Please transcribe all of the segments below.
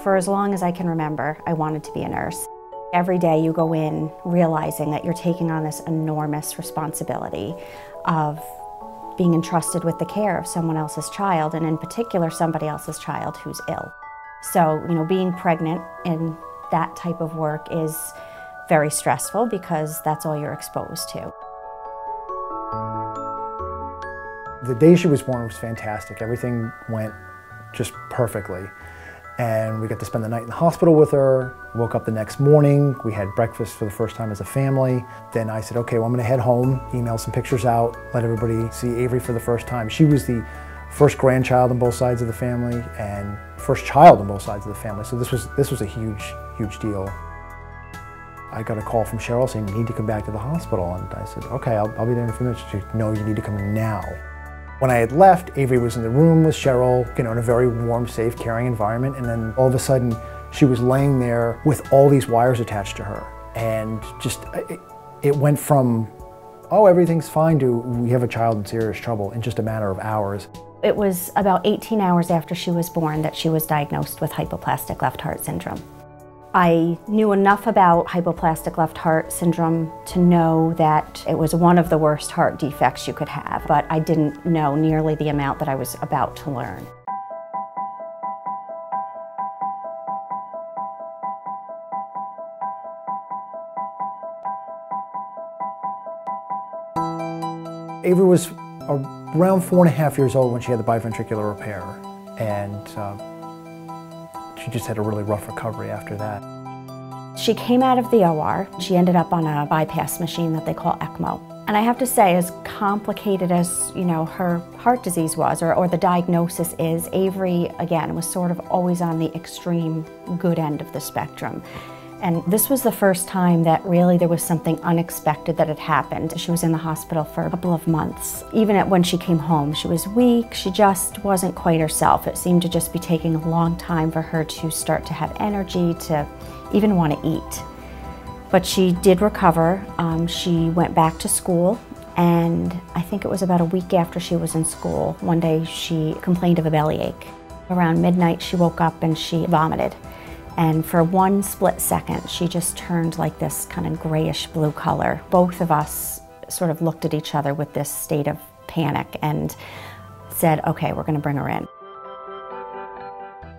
For as long as I can remember, I wanted to be a nurse. Every day you go in realizing that you're taking on this enormous responsibility of being entrusted with the care of someone else's child, and in particular somebody else's child who's ill. So, being pregnant in that type of work is very stressful because that's all you're exposed to. The day she was born was fantastic. Everything went just perfectly. And we got to spend the night in the hospital with her. Woke up the next morning. We had breakfast for the first time as a family. Then I said, okay, well, I'm gonna head home, email some pictures out, let everybody see Avery for the first time. She was the first grandchild on both sides of the family and first child on both sides of the family. So this was a huge deal. I got a call from Cheryl saying, you need to come back to the hospital. And I said, okay, I'll be there in a few minutes. She said, no, you need to come now. When I had left, Avery was in the room with Cheryl, in a very warm, safe, caring environment, and then all of a sudden, she was laying there with all these wires attached to her. And just, it went from, oh, everything's fine, to we have a child in serious trouble in just a matter of hours. It was about 18 hours after she was born that she was diagnosed with hypoplastic left heart syndrome. I knew enough about hypoplastic left heart syndrome to know that it was one of the worst heart defects you could have, but I didn't know nearly the amount that I was about to learn. Avery was around 4.5 years old when she had the biventricular repair, and she just had a really rough recovery after that. She came out of the OR. She ended up on a bypass machine that they call ECMO. And I have to say, as complicated as her heart disease was, or the diagnosis is, Avery, again, was sort of always on the extreme good end of the spectrum. And this was the first time that really there was something unexpected that had happened. She was in the hospital for a couple of months. Even when she came home, she was weak. She just wasn't quite herself. It seemed to just be taking a long time for her to start to have energy, to even want to eat. But she did recover. She went back to school, and I think it was about a week after she was in school, one day she complained of a bellyache. Around midnight, she woke up and she vomited. And for one split second, she just turned like this kind of grayish blue color. Both of us sort of looked at each other with this state of panic and said, okay, we're going to bring her in.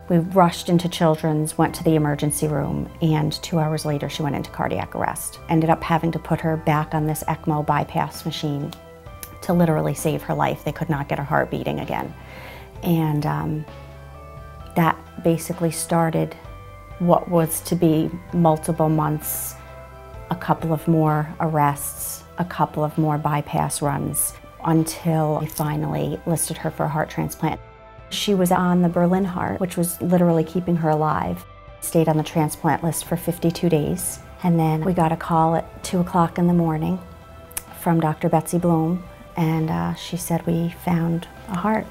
We rushed into Children's, went to the emergency room, and 2 hours later she went into cardiac arrest. Ended up having to put her back on this ECMO bypass machine to literally save her life. They could not get her heart beating again. And that basically started what was to be multiple months, a couple of more arrests, a couple of more bypass runs, until they finally listed her for a heart transplant. She was on the Berlin heart, which was literally keeping her alive. Stayed on the transplant list for 52 days. And then we got a call at 2 o'clock in the morning from Dr. Betsy Bloom, and she said we found a heart.